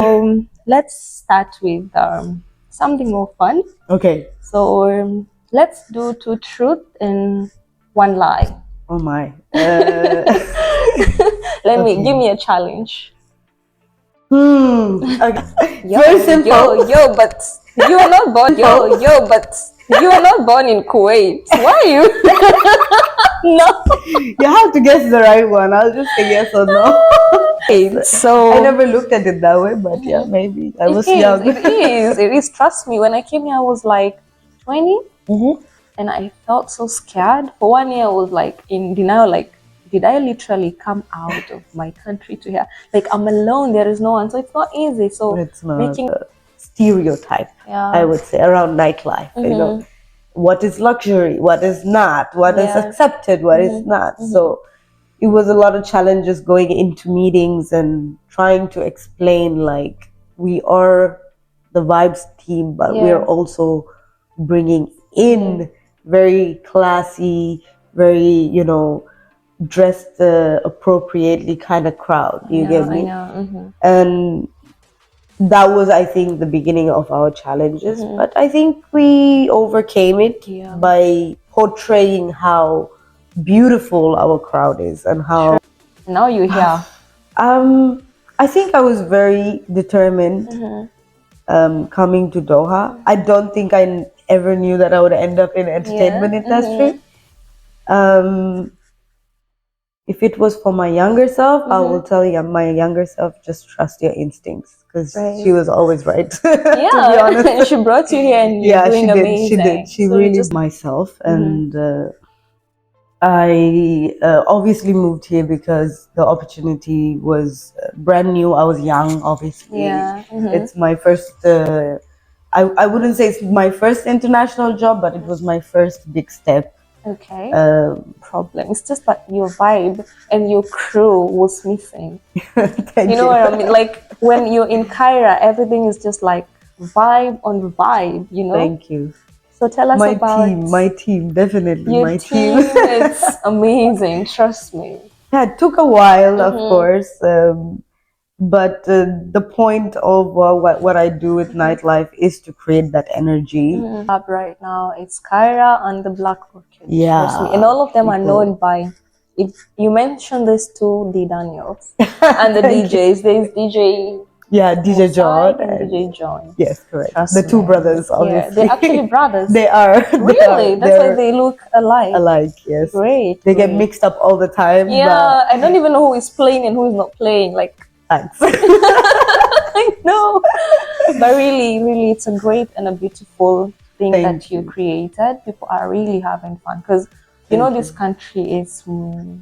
So let's start with something more fun. Okay. So let's do 2 truth and 1 lie. Oh my. Give me a challenge. Okay. Yo, Very simple. but you are not born. But you are not born in Kuwait. Why are you? No. You have to guess the right one. I'll just say yes or no. So I never looked at it that way, but yeah, maybe I was young. It is. Trust me. When I came here, I was like 20, and I felt so scared. For 1 year, I was like in denial. Like, did I literally come out of my country to here? Like, I'm alone. There is no one, so it's not easy. So It's not a stereotype, Yeah. I would say, around nightlife. You know, what is luxury, what is not, what is accepted, what is not. So it was a lot of challenges going into meetings and trying to explain, like, we are the vibes team, but we are also bringing in very classy, very, dressed appropriately kind of crowd. You get me? I know. And that was, I think, the beginning of our challenges. But I think we overcame it by portraying how beautiful our crowd is and how. Now you're here. I think I was very determined coming to Doha. I don't think I ever knew that I would end up in entertainment industry. If it was for my younger self, I will tell you, my younger self, just trust your instincts, because she was always right. To be honest. She brought you here and you're doing amazing. She did. She really myself. And I obviously moved here because the opportunity was brand new. I was young, obviously. It's my first, I wouldn't say it's my first international job, but it was my first big step. Okay. Problem. It's just that your vibe and your crew was missing. Thank you. You know what I mean? Like, when you're in Cairo, everything is just like vibe on vibe, you know? Thank you. So tell us about my team, definitely your my team. It's amazing, trust me. Yeah, it took a while, of course. But the point of what I do with nightlife is to create that energy. Right now, it's Kyra and the Black Orchid. Yeah. And all of them are known by, if you mention these two, the Daniels and the DJs. There's DJ. Yeah, DJ John and DJ John. Yes, correct. The two brothers, obviously. Yeah, they're actually brothers. They are. Really? That's why they look alike. Alike, yes. Great. They get mixed up all the time. Yeah, I don't even know who is playing and who is not playing. Like, thanks. I know. But really, it's a great and a beautiful thing that you created. People are really having fun because, this country is, what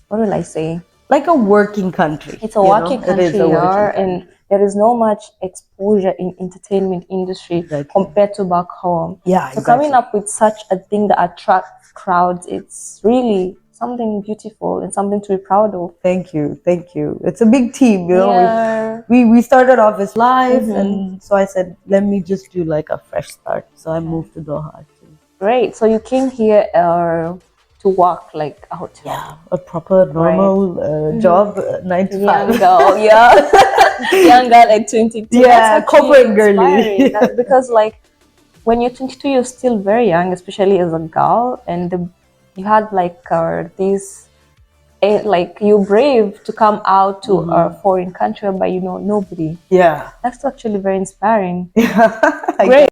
will I say? Like a working country. It's a working country, and there is no much exposure in entertainment industry compared to back home. Yeah, so coming up with such a thing that attracts crowds, it's really something beautiful and something to be proud of. Thank you. It's a big team, We started off as live, and so I said, let me just do like a fresh start. So I moved to Doha actually. Great. So you came here to work like out. Yeah, a proper normal job, 9 to 5. Young girl, young girl at 22. Yeah, corporate girly. Because like when you're 22, you're still very young, especially as a girl, and you had like this, like you're brave to come out to a foreign country, but nobody. Yeah, that's actually very inspiring. Yeah, great.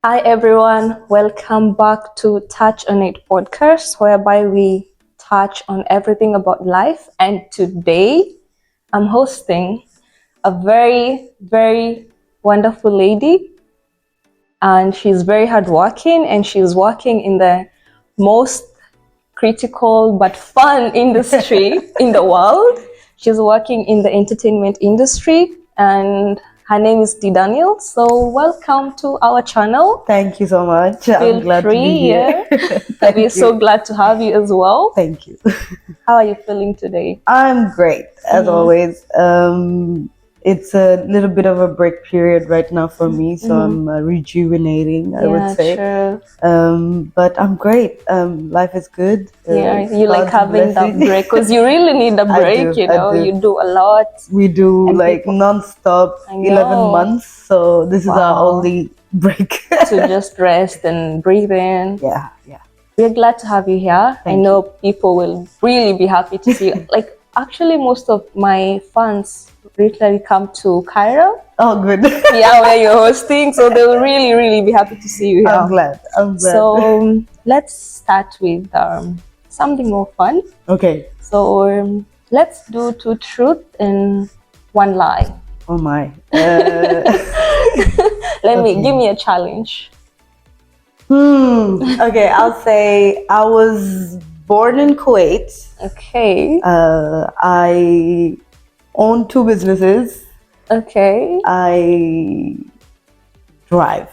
Hi everyone, welcome back to Touch on It podcast, whereby we touch on everything about life. And today I'm hosting a very, very wonderful lady, and she's very hardworking, and she's working in the most critical but fun industry in the world. She's working in the entertainment industry, and her name is T. Daniel. So welcome to our channel. Thank you so much. Feel I'm glad free, to be here. We're you. so glad to have you as well. Thank you. How are you feeling today? I'm great, as always. It's a little bit of a break period right now for me, so I'm rejuvenating, I would say. Sure. But I'm great. Life is good. You like having that break because you really need a break. You do a lot. We do like non-stop 11 months, so this is our only break to just rest and breathe in. Yeah. We're glad to have you here. I know people will really be happy to see you. Like, actually, most of my fans literally come to Cairo. Oh, good. Yeah, where you're hosting. So they will really, really be happy to see you here. I'm glad. So let's start with something more fun. Okay. So let's do 2 truths and 1 lie. Oh my. Give me a challenge. Okay, I'll say I was born in Kuwait. Okay. I own 2 businesses. Okay. I drive.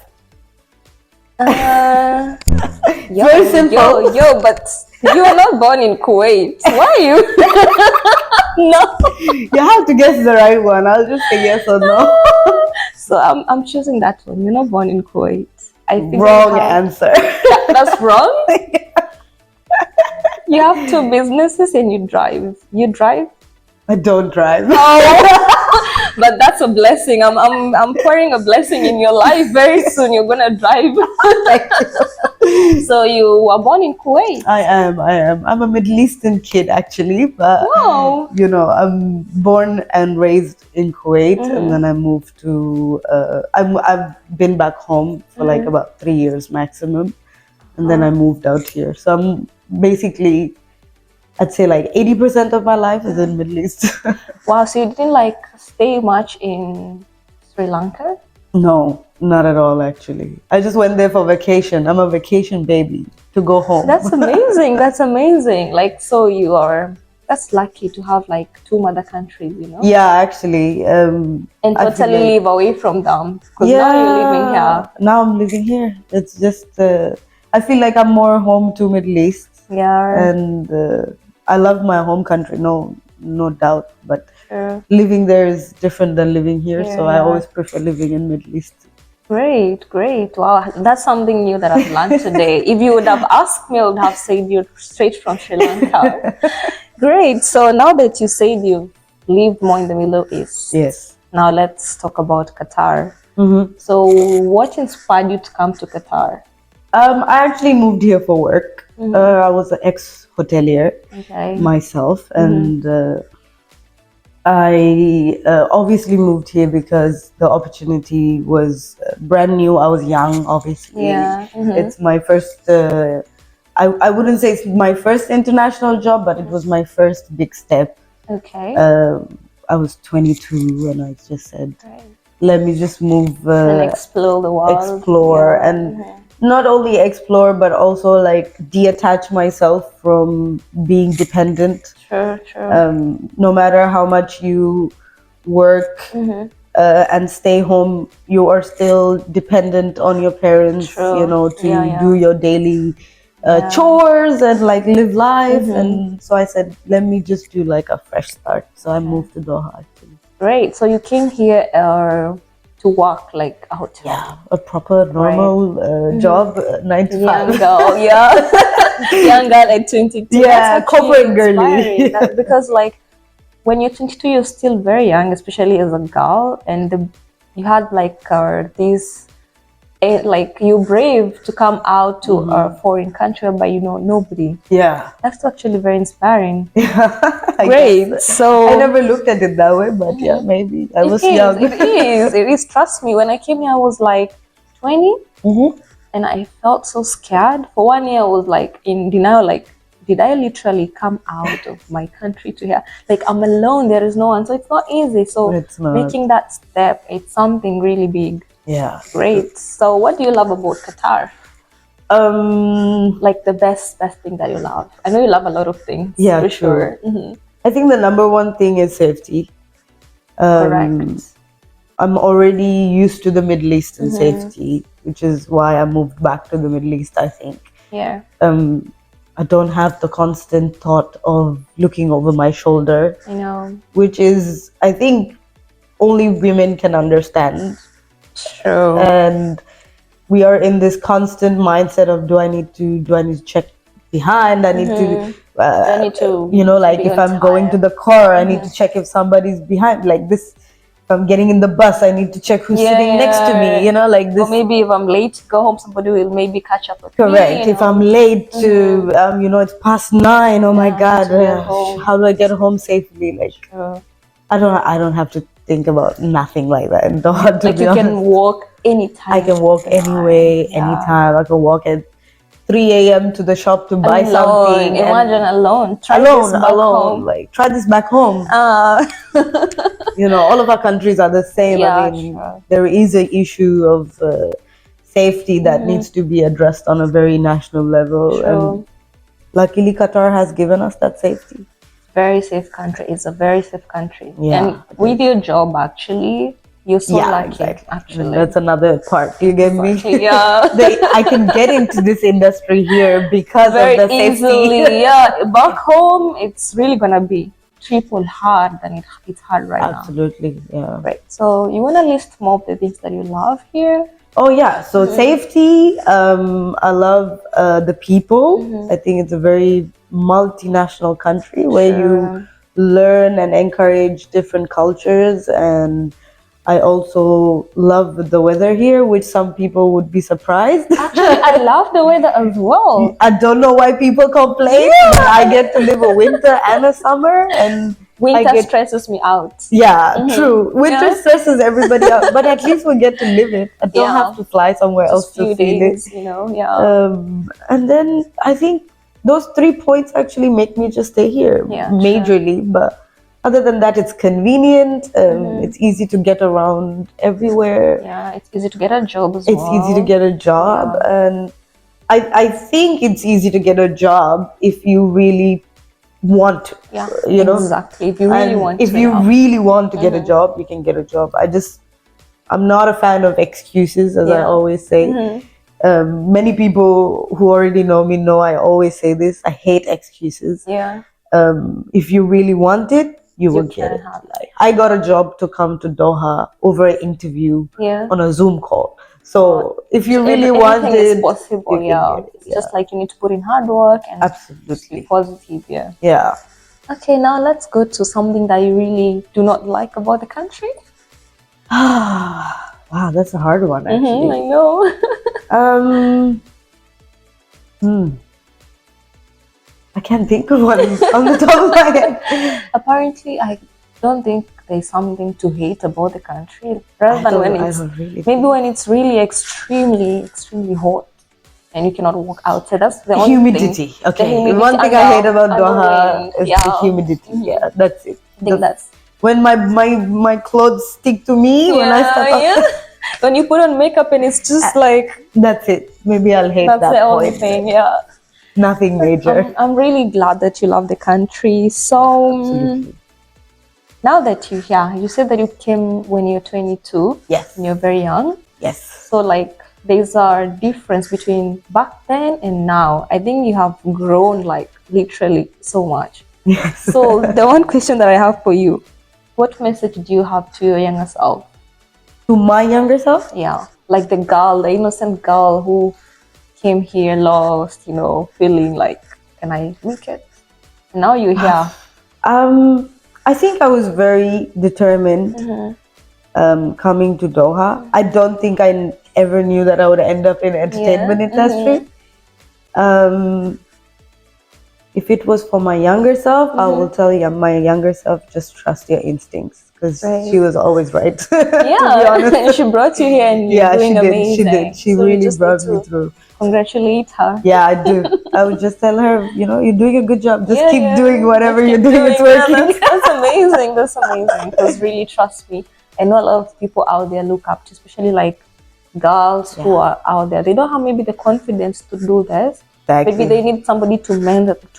Very simple. But you were not born in Kuwait. Why are you? No. You have to guess the right one. I'll just say yes or no. So I'm choosing that one. You're not born in Kuwait. I think wrong answer. That's wrong? You have 2 businesses and you drive. You drive? I don't drive. Oh, but that's a blessing. I'm pouring a blessing in your life. Very soon you're gonna drive. So you were born in Kuwait? I am. I'm a Middle Eastern kid actually, but wow. I'm born and raised in Kuwait, and then I moved to. I've been back home for like about 3 years maximum, and then I moved out here. So I'm basically, I'd say like 80% of my life is in Middle East. Wow, so you didn't like stay much in Sri Lanka? No, not at all actually. I just went there for vacation. I'm a vacation baby to go home. That's amazing. That's amazing. Like, so that's lucky to have like 2 mother countries, Yeah, actually. And totally live away from them. Because now you're living here. Now I'm living here. It's just, I feel like I'm more home to Middle East. Yeah. And I love my home country, no doubt. But living there is different than living here. So I always prefer living in Middle East. Great. Wow, that's something new that I've learned today. If you would have asked me, I would have said you're straight from Sri Lanka. Great. So now that you said you lived more in the Middle East, yes. Now let's talk about Qatar. So what inspired you to come to Qatar? I actually moved here for work. I was an ex-hotelier myself, and I obviously moved here because the opportunity was brand new. I was young, obviously. Yeah. It's my first, I wouldn't say it's my first international job, but it was my first big step. Okay. I was 22 and I just said, let me just move. And explore the world. Explore and not only explore, but also like detach myself from being dependent. Sure. No matter how much you work and stay home, you are still dependent on your parents, to do your daily chores and like live life. And so I said, let me just do like a fresh start. So I moved to Doha actually. Great. So you came here to work like a hotel. Yeah, a proper normal job, 9 to 5. Young girl, young girl at 22. Yeah, corporate girly. Because like when you're 22, you're still very young, especially as a girl, and you had like these like you're brave to come out to a foreign country whereby you know nobody. Yeah, that's actually very inspiring. Yeah, great. So I never looked at it that way, but yeah, maybe I was young. It is. Trust me. When I came here, I was like 20, and I felt so scared. For 1 year, I was like in denial, like, did I literally come out of my country to here? Like, I'm alone, there is no one. So it's not easy. So It's not. making that step, it's something really big. Yeah. Great. So what do you love about Qatar? Like the best thing that you love. I know you love a lot of things. Yeah, for true. sure. Mm-hmm. I think the number one thing is safety. Correct. I'm already used to the Middle Eastern safety, which is why I moved back to the Middle East, I think. Yeah. I don't have the constant thought of looking over my shoulder. I know. Which is, I think, only women can understand. True. And we are in this constant mindset of do I need to check behind? I need to, I need to, you know, like be if on I'm going to time. the car, I need to check if somebody's behind. Like this, if I'm getting in the bus, I need to check who's sitting next to me. You know, like this. Or maybe if I'm late to go home, somebody will maybe catch up with me. Correct. you If know. I'm late to, you know, it's past 9. Oh my Yeah, I God, need to get home. how do I get home safely? Like, True. I don't have to think about nothing like that. And to Like be you honest, can walk anytime. I can walk anyway, Yeah. anytime. I can walk at 3 a.m. to the shop to buy Alone. something. Imagine alone. Try alone, this back alone. home. Like, try this back home. You know, all of our countries are the same. Yeah, I mean, true. there is an issue of safety that needs to be addressed on a very national level. True. And luckily, Qatar has given us that safety. Very safe country. It's a very safe country. Yeah, and with your job, actually, you're so lucky. Exactly. Actually, That's another part. You get me? Yeah. I can get into this industry here because very of the safety. easily. Yeah, back home, it's really gonna be triple hard than it's hard right now. Absolutely, yeah. Right. So you wanna list more of the things that you love here? Oh yeah. So safety. I love the people. I think it's a very multinational country where you learn and encourage different cultures, and I also love the weather here, which some people would be surprised. Actually, I love the weather as well. I don't know why people complain, but I get to live a winter and a summer, and winter stresses me out. Yeah, true. Winter stresses everybody out, but at least we get to live it. I don't have to fly somewhere else to feel it. You know, yeah. And then I think those 3 points actually make me just stay here majorly. But other than that, it's convenient. It's easy to get around everywhere. Yeah, it's easy to get a job as well. It's easy to get a job, and I think it's easy to get a job if you really want to, you know, exactly. If you really want if you really want to get a job, you can get a job. I'm not a fan of excuses, as I always say. Many people who already know me know I always say this. I hate excuses. Yeah. If you really want it, you will get it. I got a job to come to Doha over an interview on a Zoom call. So if you really want it, it's possible. It's just like you need to put in hard work and absolutely be positive. Yeah. Okay, now let's go to something that you really do not like about the country. Wow, that's a hard one, actually. I know. I can't think of one on the top of my head. Apparently, I don't think there's something to hate about the country, rather than when it's maybe when it's really extremely hot and you cannot walk outside. That's the only humidity. thing. Okay, humidity one thing I hate about Doha is the humidity. Yeah, that's it. I think that's when my clothes stick to me when I step up. When you put on makeup and it's just like that's it. Maybe I'll hate that's that the only point. thing. Nothing major. I'm really glad that you love the country. So absolutely. Now that you're here, you said that you came when you're 22. Yes. When you're very young. Yes. So like there's a difference between back then and now. I think you have grown like literally so much. Yes. So the one question that I have for you, what message do you have to your younger self? To my younger self? Yeah. Like the girl, the innocent girl who came here lost, you know, feeling like, can I make it? And now you're here. I think I was very determined coming to Doha. I don't think I ever knew that I would end up in entertainment industry. If it was for my younger self, I will tell you, my younger self, just trust your instincts. because Right. she was always right. Yeah, to be honest. she brought you here and you're doing amazing. She did. She So you really just brought need me to through. congratulate her. Yeah, I do. I would just tell her, you're doing a good job. Just keep doing whatever Just you're keep doing. It's working. Yeah, that's amazing. That's amazing. Because really, trust me, I know a lot of people out there look up to, especially like girls who are out there. They don't have maybe the confidence to do this. Exactly. Maybe they need somebody to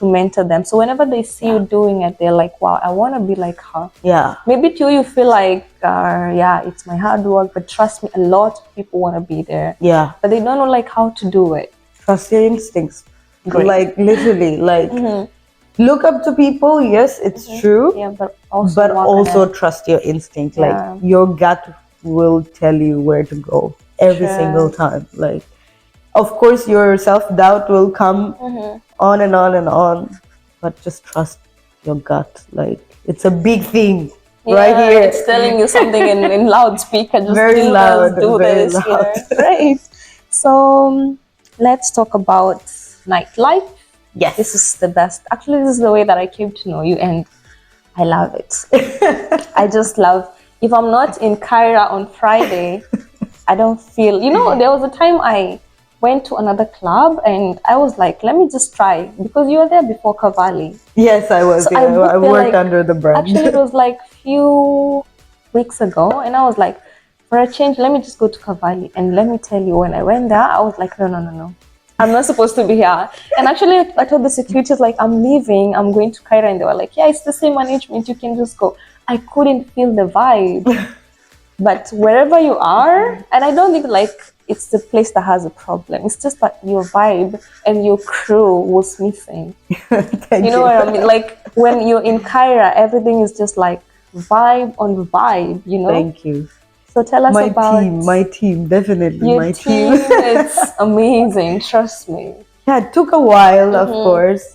mentor them. So whenever they see you doing it, they're like, wow, I want to be like her. Yeah. Maybe to you feel like, yeah, it's my hard work, but trust me, a lot of people want to be there. Yeah. But they don't know like how to do it. Trust your instincts. Great. Like literally, like look up to people. Yes, it's true. Yeah, but also trust your instinct. Yeah. Like your gut will tell you where to go every single time. Like, of course, your self-doubt will come on and on and on, but just trust your gut. Like, it's a big thing right here. It's telling you something in loudspeaker. Just very loud, do very this. loud. Yeah. Great. So let's talk about nightlife. Yes. This is the best. Actually, this is the way that I came to know you, and I love it. I just love, if I'm not in Cairo on Friday, I don't feel, there was a time I went to another club and I was like, let me just try, because you were there before Cavalli. Yes, I was. So I worked under the brand. Actually, it was like few weeks ago, and I was like, for a change, let me just go to Cavalli. And let me tell you, when I went there, I was like, no. I'm not supposed to be here. And actually, I told the securities, like, I'm leaving, I'm going to Cairo. And they were like, yeah, it's the same management, you can just go. I couldn't feel the vibe. But wherever you are, and I don't think like it's the place that has a problem. It's just that your vibe and your crew was missing. You know what I mean? Like when you're in Cairo, everything is just like vibe on vibe, Thank you. So tell us about my team, definitely your my team. It's amazing, trust me. Yeah, it took a while, of course.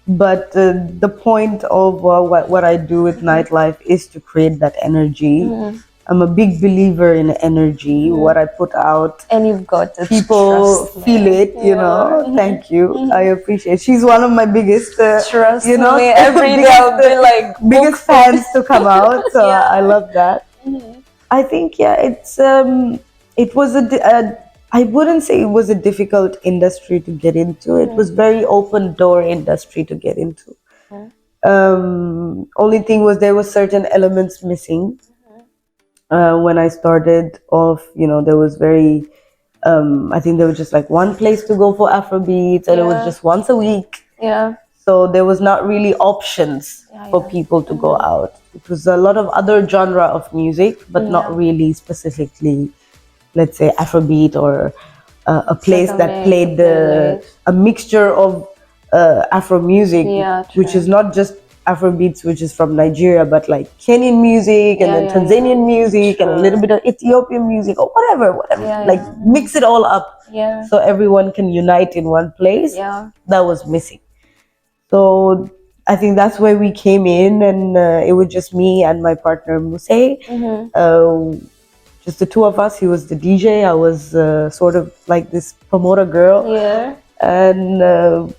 But the point of what I do with nightlife is to create that energy. I'm a big believer in energy. What I put out, and you've got it. People feel it, Thank you. I appreciate it. She's one of my biggest, trust me, every day I'll be like biggest fans to come out. So I love that. I think, it was I wouldn't say it was a difficult industry to get into. It was very open door industry to get into. Only thing was there were certain elements missing. When I started off, there was very, I think there was just like one place to go for Afrobeats, and it was just once a week. Yeah. So there was not really options for people to go out. It was a lot of other genre of music, but not really specifically, let's say, Afrobeat or a place that played a mixture of Afro music, which is not just Afrobeats, which is from Nigeria, but like Kenyan music and then Tanzanian music and a little bit of Ethiopian music or whatever. Like mix it all up so everyone can unite in one place. That was missing. So I think that's where we came in, and it was just me and my partner Muse. Just the two of us. He was the DJ. I was sort of like this promoter girl. Yeah. And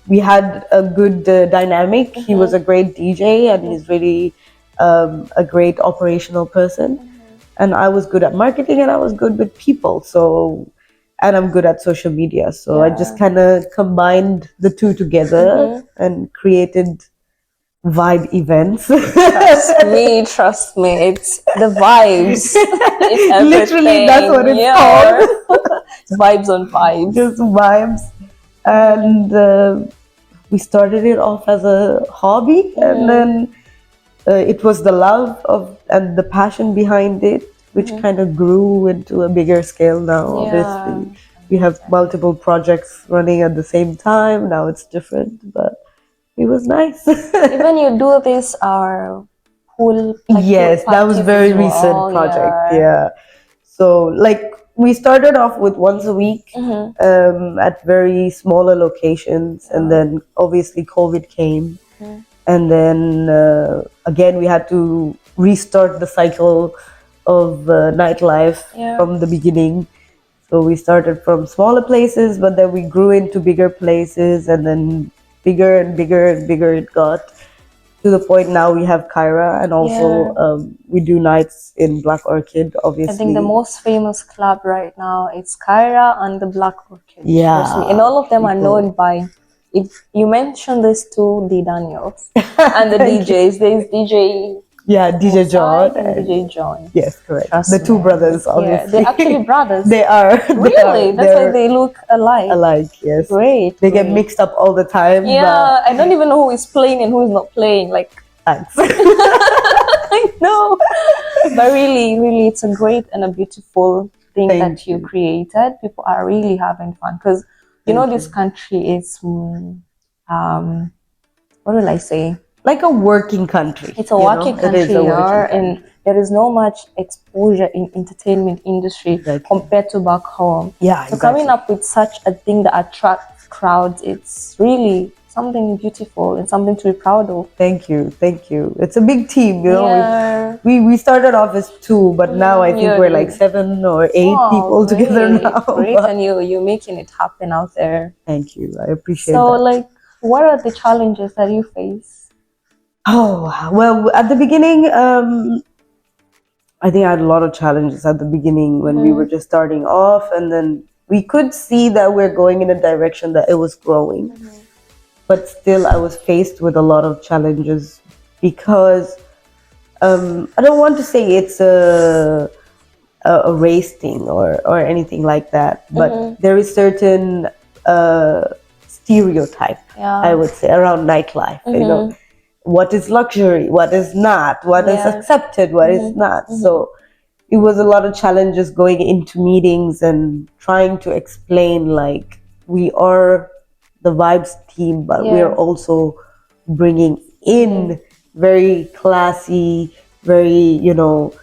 we had a good dynamic. He was a great DJ, and he's really a great operational person. And I was good at marketing, and I was good with people. So, and I'm good at social media. So I just kind of combined the two together and created vibe events. Trust me, it's the vibes. It's literally that's what it's called. Vibes on vibes. Just vibes. And we started it off as a hobby, and then it was the love of and the passion behind it, which kind of grew into a bigger scale now. Obviously, we have multiple projects running at the same time. Now it's different, but it was nice. Even you do this pool. Yes, that was very recent project. Yeah. So like we started off with once a week at very smaller locations, and then obviously COVID came, and then again we had to restart the cycle of nightlife from the beginning. So we started from smaller places, but then we grew into bigger places, and then bigger and bigger and bigger it got. to the point now we have Kyra, and also we do nights in Black Orchid, obviously. I think the most famous club right now is Kyra and the Black Orchid. Yeah. Trust me. And all of them are known by, if you mention these two, the Daniels and the DJs. There's DJ. Yeah, DJ John and DJ John. Yes, correct. Trust the two me. brothers, obviously. Yeah, they're actually brothers. They are. Really? That's why they look alike. Alike, yes. Great. They get mixed up all the time. Yeah, I don't even know who is playing and who is not playing. Like, thanks. I know. But really, really, it's a great and a beautiful thing that you created. People are really having fun because, you know, this country is, what will I say? Like a working country. It's a working country, and there is no much exposure in entertainment industry compared to back home. Yeah, so coming up with such a thing that attracts crowds, it's really something beautiful and something to be proud of. Thank you. It's a big team, you know. We started off as 2, but now I think we're like 7 or 8 people together now. Great, and you're making it happen out there. Thank you. I appreciate that. So, like, what are the challenges that you face? Oh, well, at the beginning, I think I had a lot of challenges at the beginning when we were just starting off, and then we could see that we're going in a direction that it was growing. But still, I was faced with a lot of challenges because I don't want to say it's a race thing or anything like that, but there is certain stereotype, I would say, around nightlife. You know, what is luxury, what is not, what is accepted, what is not. So it was a lot of challenges going into meetings and trying to explain, like, we are the Vibes team, but we are also bringing in very classy, very, you know,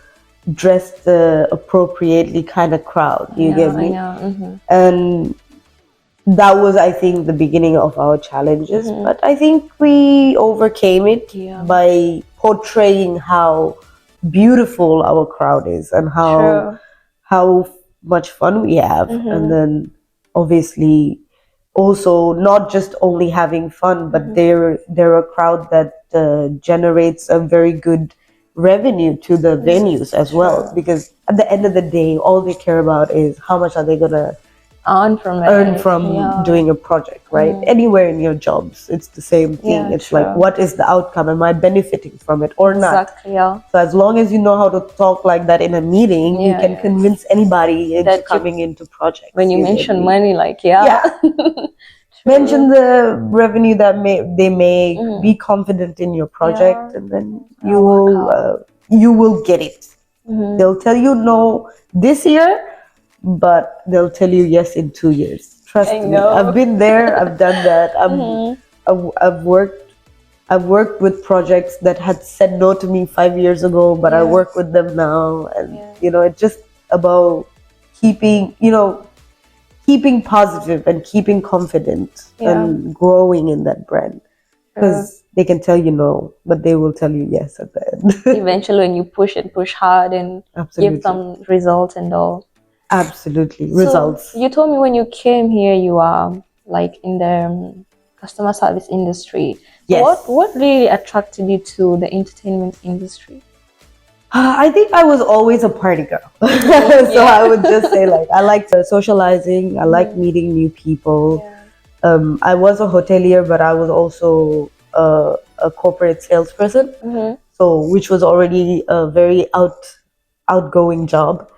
dressed appropriately kind of crowd. You get me? And that was, I think, the beginning of our challenges. But I think we overcame it by portraying how beautiful our crowd is and how much fun we have. And then obviously also not just only having fun, but they're a crowd that generates a very good revenue to the venues as well. Because at the end of the day, all they care about is how much are they gonna earn from doing a project, right? Anywhere in your jobs, it's the same thing. It's like, what is the outcome? Am I benefiting from it or not? So as long as you know how to talk like that in a meeting, you can convince anybody into coming into projects. When you mention money, like, mention the revenue that they make, be confident in your project, and then you will get it. They'll tell you no this year, but they'll tell you yes in 2 years. Trust me, I've been there. I've done that. I've worked with projects that had said no to me 5 years ago, but I work with them now, and you know, it's just about keeping positive and keeping confident and growing in that brand, because they can tell you no, but they will tell you yes at the end. Eventually, when you push hard and give them results and all. Absolutely. Results. So you told me when you came here, you are like in the customer service industry. Yes. What really attracted you to the entertainment industry? I think I was always a party girl. So I would just say, like, I liked socializing. I liked meeting new people. I was a hotelier, but I was also a corporate salesperson. So which was already a very outgoing job.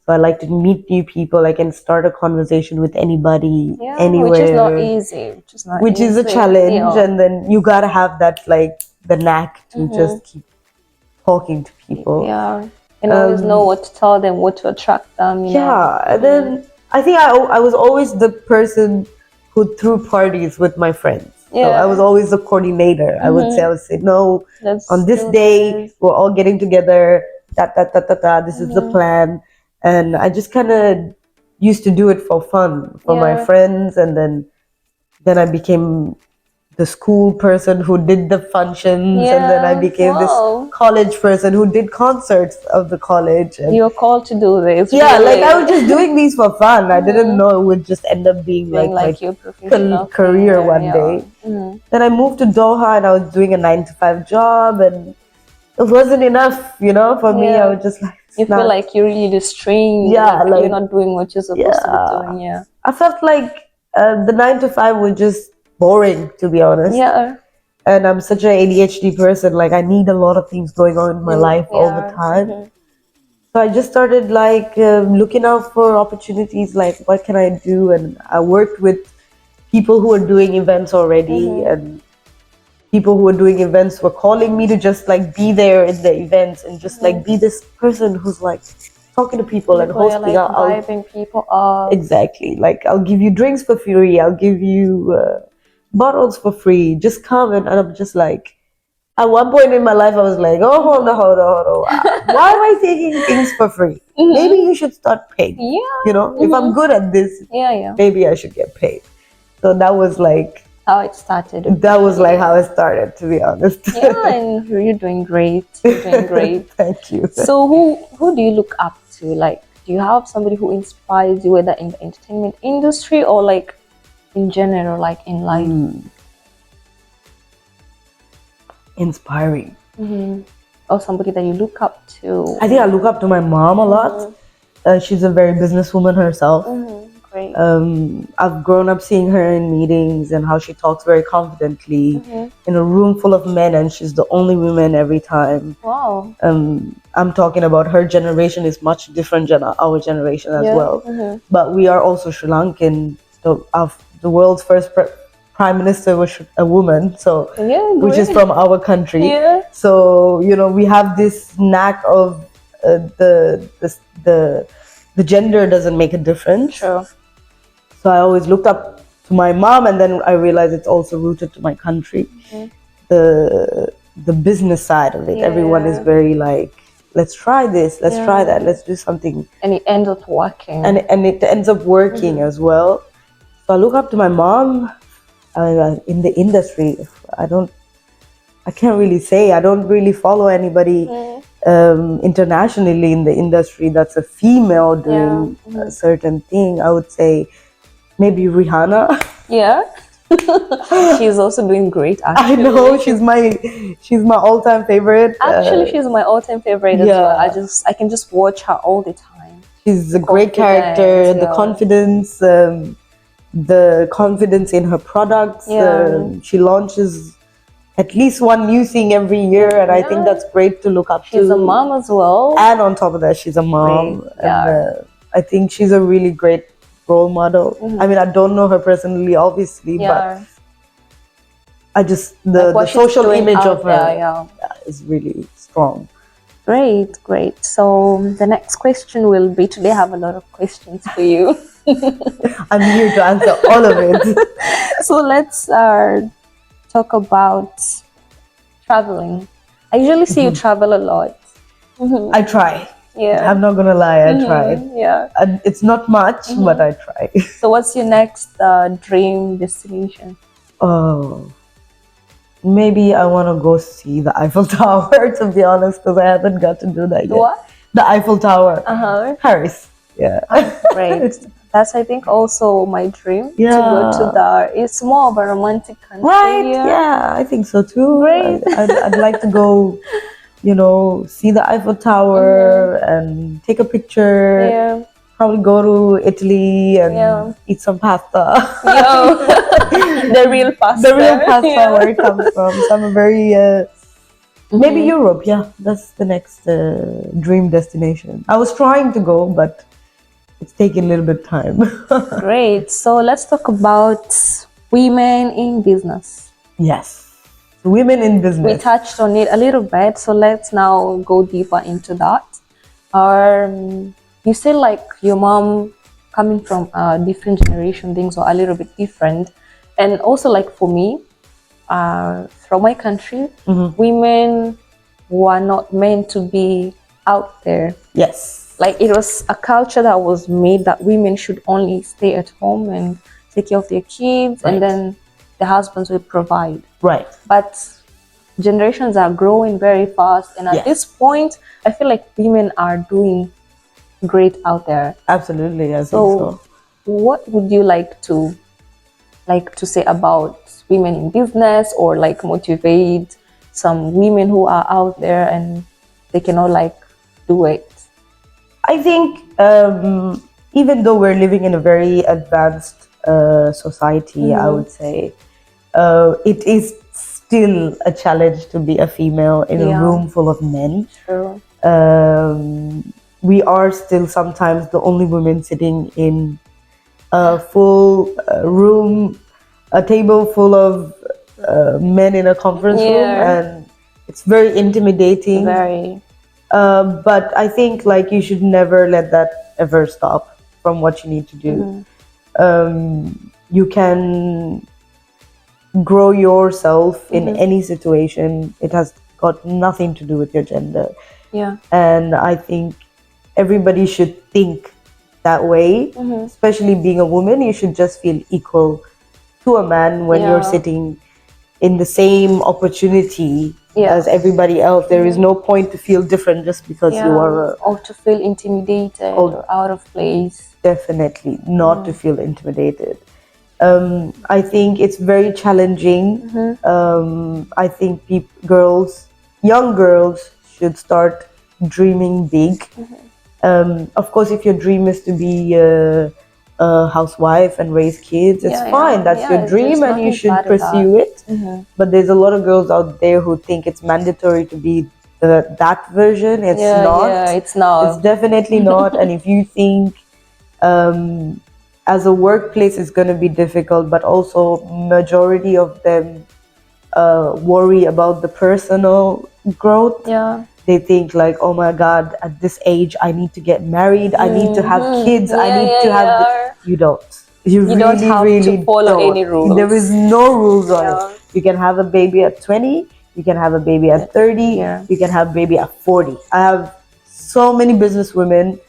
So I like to meet new people. I can start a conversation with anybody, anywhere. Which is not easy. Which is a challenge. And then you gotta have that, like, the knack to just keep talking to people. And always know what to tell them, what to attract them. And then I think I was always the person who threw parties with my friends. So I was always the coordinator. I would say, no, on this day, we're all getting together. This is the plan. And I just kind of used to do it for fun, for my friends. And then I became the school person who did the functions, and then I Yeah. became Wow. this college person who did concerts of the college. And You're called to do this. yeah, really. like I was just doing these for fun. I didn't know it would just end up being Being like my your professional career thing, one yeah. day. Mhm. Then I moved to Doha and I was doing a 9 to 5 job, and it wasn't enough, for me. I was just like, you feel like you're really restrained. Yeah, like, like- you're not doing what you're supposed to be doing. Yeah. I felt like the 9 to 5 was just boring, to be honest. Yeah. And I'm such an ADHD person. Like I need a lot of things going on in my life all the time. Mhm. So I just started like looking out for opportunities. Like what can I do? And I worked with people who are doing events already, and people who are doing events were calling me to just like be there in the events and just like be this person who's like talking to people and hosting. Like vibing people up. Exactly. Like I'll give you drinks for free. I'll give you bottles for free. Just come, and I'm just like, at one point in my life, I was like, oh, hold on. Why am I taking things for free? Maybe you should start paying. Yeah. If I'm good at this, maybe I should get paid. So that was like how it started. That was like how it started, to be honest. Yeah, and you're doing great. You're doing great. Thank you. So who do you look up to? Like, do you have somebody who inspires you, whether in the entertainment industry or like in general, like in life? Inspiring. Or somebody that you look up to? I think I look up to my mom a lot. She's a very businesswoman herself. Great. I've grown up seeing her in meetings and how she talks very confidently in a room full of men, and she's the only woman every time. Wow. I'm talking about her generation is much different than our generation as well. But we are also Sri Lankan. So the world's first prime minister was a woman, so which is from our country. So we have this knack of the gender doesn't make a difference. Sure. So I always looked up to my mom, and then I realized it's also rooted to my country. The business side of it, everyone is very like, let's try this, let's try that, let's do something, and it ends up working. And it ends up working as well. So I look up to my mom. In the industry, I can't really say. I don't really follow anybody internationally in the industry that's a female doing a certain thing. I would say maybe Rihanna. Yeah. She's also doing great, actually. I know, she's my all-time favorite. Actually, she's my all-time favorite as well. I can just watch her all the time. She's a great character, the confidence in her products. She launches at least one new thing every year, and I think that's great to look up to. She's a mom as well. And on top of that, she's a mom. And, I think she's a really great role model. I mean, I don't know her personally, obviously, but I just, the social image of her is really strong. Great. So the next question will be, today I have a lot of questions for you. I'm here to answer all of it. So let's talk about traveling. I usually see you travel a lot. I try. Yeah. I'm not gonna lie, I try. Yeah. And it's not much, but I try. So what's your next dream destination? Oh, maybe I want to go see the Eiffel Tower, to be honest, because I haven't got to do that yet. What? The Eiffel Tower. Paris. Yeah. Great. That's, I think, also my dream to go to the. It's more of a romantic country. Right. Yeah, I think so too. Great. I'd like to go, see the Eiffel Tower and take a picture. Yeah. Probably go to Italy and eat some pasta. The real pasta. The real pasta, where it comes from. So I'm very. Maybe Europe. Yeah, that's the next dream destination. I was trying to go, but it's taking a little bit of time. Great. So let's talk about women in business. Yes. Women in business. We touched on it a little bit, so let's now go deeper into that. You say like your mom coming from a different generation, things are a little bit different. And also like for me, from my country, women were not meant to be out there. Yes. Like it was a culture that was made that women should only stay at home and take care of their kids, and then the husbands will provide. Right. But generations are growing very fast, and at this point, I feel like women are doing great out there. Absolutely, I think so. What would you like to say about women in business, or like motivate some women who are out there and they cannot like do it? I think even though we're living in a very advanced society, I would say it is still a challenge to be a female in a room full of men. True. We are still sometimes the only women sitting in a full room, a table full of men in a conference room, and it's very intimidating. Very. But I think like you should never let that ever stop from what you need to do. You can grow yourself in any situation. It has got nothing to do with your gender. Yeah. And I think everybody should think that way, especially being a woman. You should just feel equal to a man when you're sitting in the same opportunity as everybody else. There is no point to feel different just because you are or to feel intimidated or out of place. Definitely not to feel intimidated. I think it's very challenging. I think young girls should start dreaming big. Of course, if your dream is to be a housewife and raise kids, it's fine. That's your dream and you should pursue it. But there's a lot of girls out there who think it's mandatory to be that version. It's not. Yeah, it's not. It's definitely not. And if you think as a workplace it's going to be difficult, but also majority of them worry about the personal growth. They think like, oh my God, at this age, I need to get married. I need to have kids. I need to have... You don't. You really, don't have really to follow don't. any rules. There is no rules on it. You can have a baby at 20. You can have a baby at 30. You can have a baby at 40. I have so many businesswomen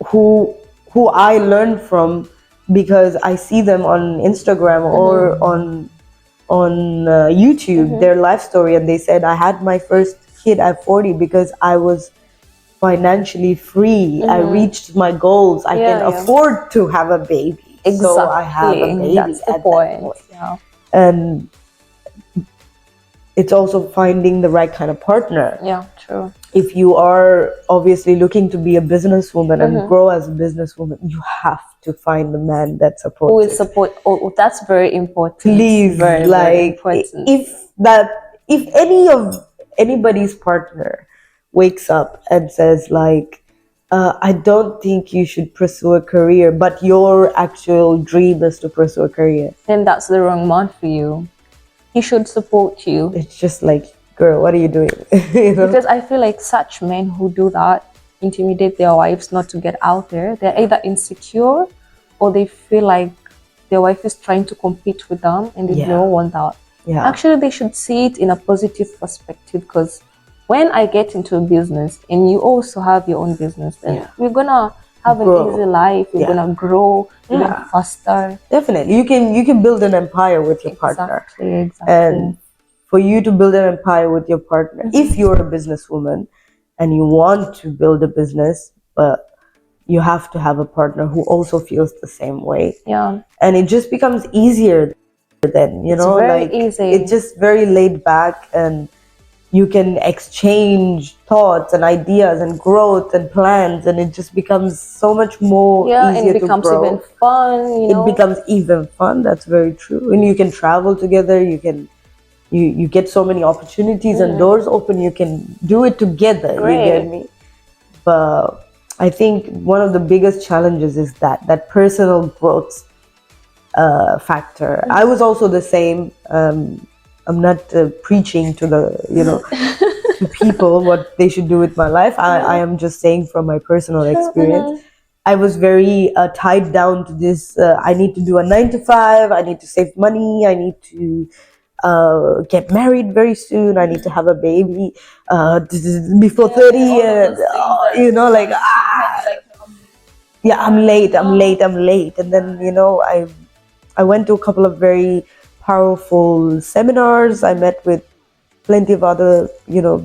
who I learned from because I see them on Instagram or on YouTube, their life story, and they said, I had my first kid at 40 because I was financially free. I reached my goals. I can afford to have a baby. Exactly. So I have a baby. That's the point. And it's also finding the right kind of partner. Yeah, true. If you are obviously looking to be a businesswoman and grow as a businesswoman, you have to find the man that supports. Who will support? Oh, that's very important. Please, very, like, very important. if anybody's partner wakes up and says like, I don't think you should pursue a career, but your actual dream is to pursue a career, then that's the wrong man for you. He should support you. It's just like, girl, what are you doing? You know? Because I feel like such men who do that intimidate their wives not to get out there. They're either insecure or they feel like their wife is trying to compete with them and they don't want that. Actually, they should see it in a positive perspective, because when I get into a business and you also have your own business, then we're gonna have an easy life. We're gonna grow even faster. Definitely, you can build an empire with your partner. Exactly. And for you to build an empire with your partner, if you're a businesswoman and you want to build a business, but you have to have a partner who also feels the same way. And it just becomes easier then, you know, very easy. It's just very laid back, and you can exchange thoughts and ideas and growth and plans, and it just becomes so much more easier to grow. It becomes even fun, you know. It becomes even fun. That's very true. And you can travel together. You get so many opportunities and doors open. You can do it together. Great. You get me? But I think one of the biggest challenges is that personal growth factor. I was also the same. I'm not preaching to to people what they should do with my life. I am just saying from my personal experience. I was very tied down to this. I need to do a 9 to 5. I need to save money. I need to get married very soon. I need to have a baby before 30. You know, like, I'm late. And then, you know, I went to a couple of very powerful seminars. I met with plenty of other,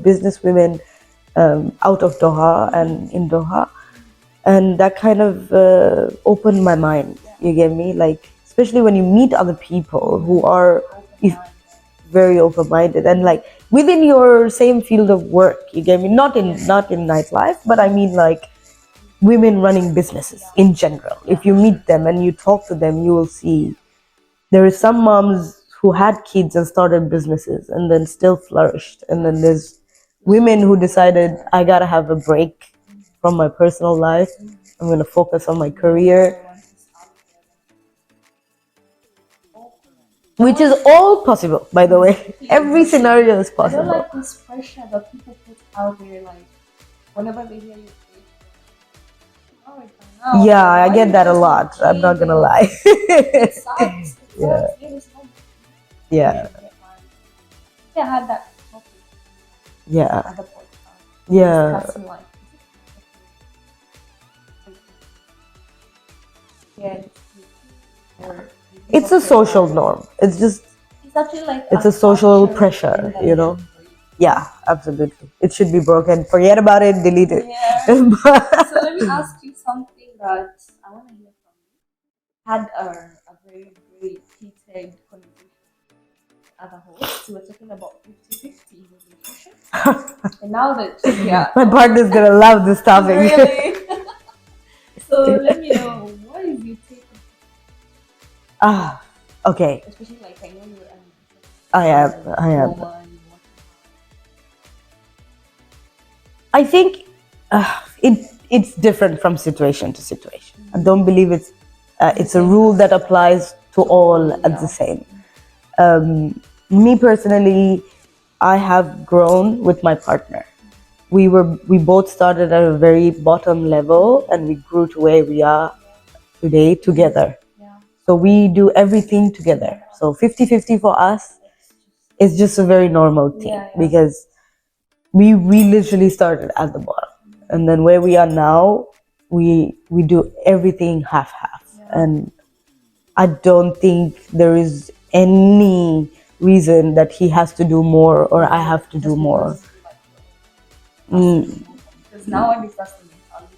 business women out of Doha and in Doha. And that kind of opened my mind. You get me? Like, especially when you meet other people who are very open-minded and like within your same field of work. You get me? Not in nightlife, but I mean like women running businesses in general. If you meet them and you talk to them, you will see there is some moms who had kids and started businesses and then still flourished, and then there's women who decided I gotta have a break from my personal life. I'm gonna focus on my career, which is all possible, by the way. Every scenario is I don't possible. like this pressure that people put out there, like whenever they hear you say, "Oh, it's fine now." Yeah, I Why get you that a just lot. I'm not gonna lie. It sucks. It Yeah. sucks. There is no Yeah, I had that topic yeah, at the podcast. yeah, Discussing like, yeah, or it's a social norm. It's just, it's actually like it's a social culture pressure, in that you know? Yeah, absolutely. It should be broken. Forget about it, delete it. Yeah. So let me ask you something that I want to hear from you. Had a very, very heated conversation with other hosts. We were talking about 50-50 in relationships. And now that, yeah. My partner's gonna love this topic. Really? So let me know, what is your take on Okay. especially like I know you're an I am. woman. I think it's different from situation to situation. I don't believe it's a rule that applies to all at the same. Me personally, I have grown with my partner. We both started at a very bottom level and we grew to where we are today together. So we do everything together. So 50-50 for us is just a very normal thing because we literally started at the bottom. And then where we are now, we do everything half-half. And I don't think there is any reason that he has to do more or I have to do more. Because nowadays that's the mentality.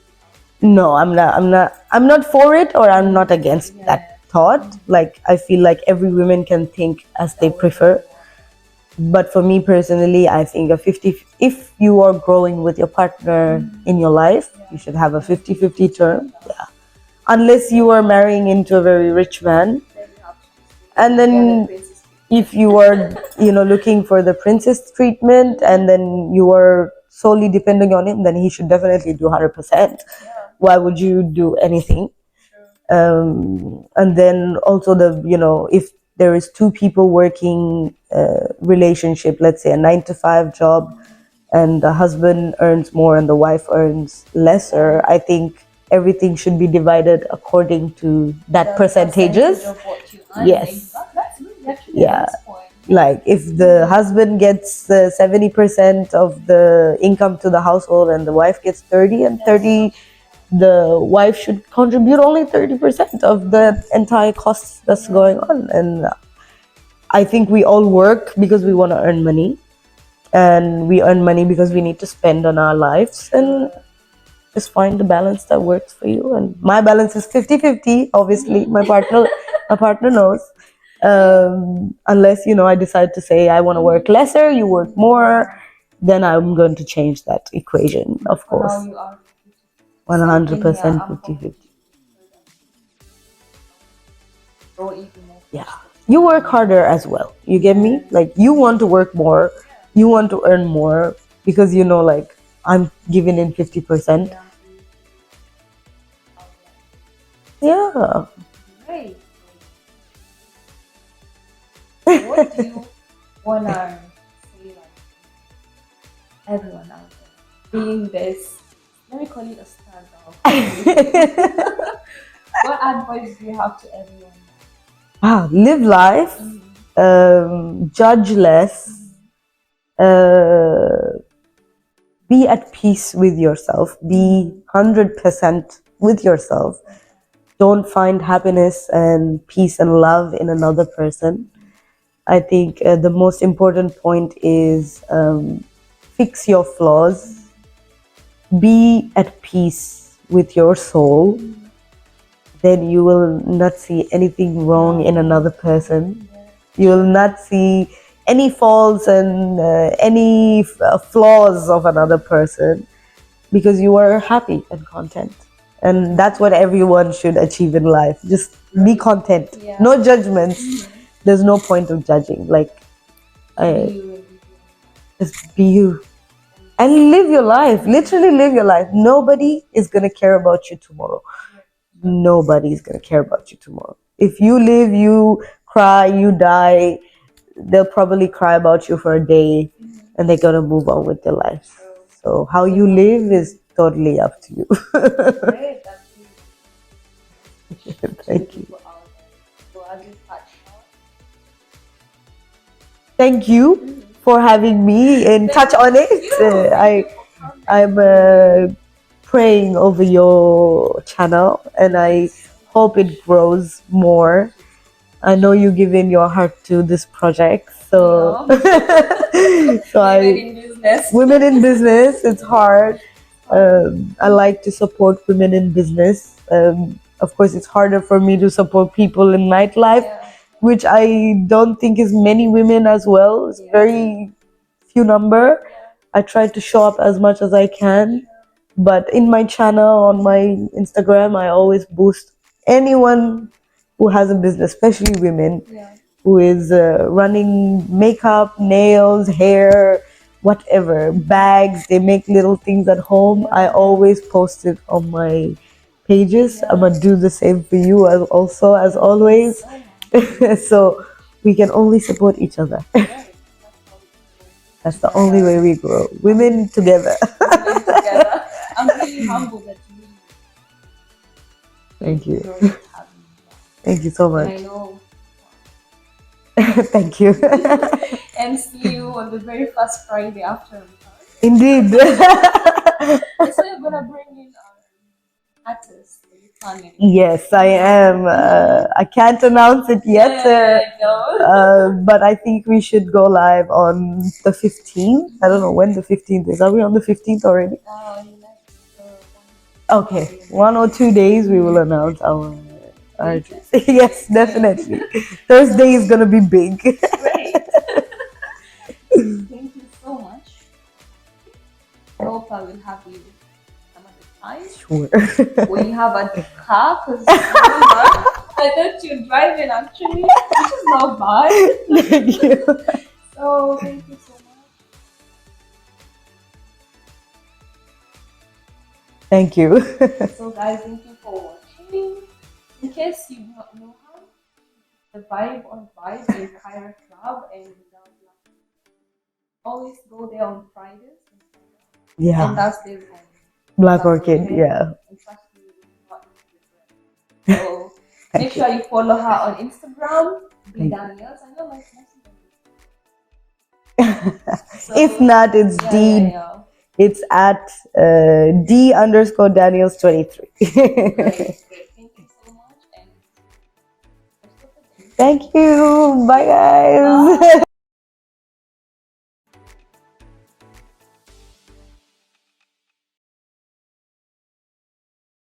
No, I'm not for it or I'm not against that thought. Like, I feel like every woman can think as they prefer. But for me personally, I think if you are growing with your partner in your life, you should have a 50-50 term. Yeah. Unless you are marrying into a very rich man. And then if you are, looking for the princess treatment and then you are solely depending on him, then he should definitely do 100%. Why would you do anything? And then also if there is two people working relationship, let's say a 9-to-5 job, and the husband earns more and the wife earns lesser, I think everything should be divided according to that percentages. Yes. That's really actually Yeah. a nice point. Like if the husband gets 70% of the income to the household and the wife gets 30 and 30, the wife should contribute only 30% of the entire costs that's going on. And I think we all work because we want to earn money, and we earn money because we need to spend on our lives, and just find the balance that works for you. And my balance is 50-50. Obviously, my partner knows. Unless I decide to say I want to work lesser, you work more, then I'm going to change that equation, of course. Now you are 100% 50-50. Yeah. You work harder as well. You get me? Like, you want to work more, you want to earn more because like, I'm giving in 50%. Yeah. Great. What do you want to say, like, everyone out there being this, let me call it a startup. What advice do you have to everyone? Live life, judge less, be at peace with yourself, be 100% with yourself. Don't find happiness and peace and love in another person. I think the most important point is fix your flaws, be at peace with your soul, then you will not see anything wrong in another person. You will not see any faults and any flaws of another person, because you are happy and content. And that's what everyone should achieve in life. Just be content. No judgments. There's no point of judging. Like, just be you. And live your life. Literally live your life. Nobody is going to care about you tomorrow. Nobody is going to care about you tomorrow. If you live, you cry, you die, they'll probably cry about you for a day and they're going to move on with their life. So how you live is totally up to you. Thank you. Thank you for having me and touch on it. I'm praying over your channel and I hope it grows more. I know you give in your heart to this project, so women in business, it's hard. I like to support women in business. Of course, it's harder for me to support people in nightlife, which I don't think is many women as well. It's very few number. I try to show up as much as I can, but in my channel on my Instagram, I always boost anyone who has a business, especially women, who is running makeup, nails, hair, whatever, bags. They make little things at home. I always post it on my pages. I'm gonna do the same for you as always. So we can only support each other. That's the only way we grow. Women together. I'm really humble that you. Thank you. Thank you so much. I know. Thank you. And see you on the very first Friday after. Indeed. So you're gonna bring in our artists. Yes, I am. I can't announce it yet, but I think we should go live on the 15th. I don't know when the 15th is. Are we on the 15th already? Okay, 1 or 2 days we will announce our artists. Yes, definitely. Thursday is gonna be big. Great. Thank you so much. I hope I will have you some other time. Sure. When you have a car, because I thought you're driving actually, which is not bad. Thank you. So thank you so much. Thank you. So guys, thank you for watching. In case you don't know her, the vibe on Vibe in Kyra Club, and always go there on Fridays. Yeah. And that's the Black Orchid, yeah. So make sure you follow her on Instagram, B Daniels. I know like most of them. So, if not, it's D. Yeah. It's at D_Daniels23. Great. Thank you so much. And thank you. Bye, guys. Bye.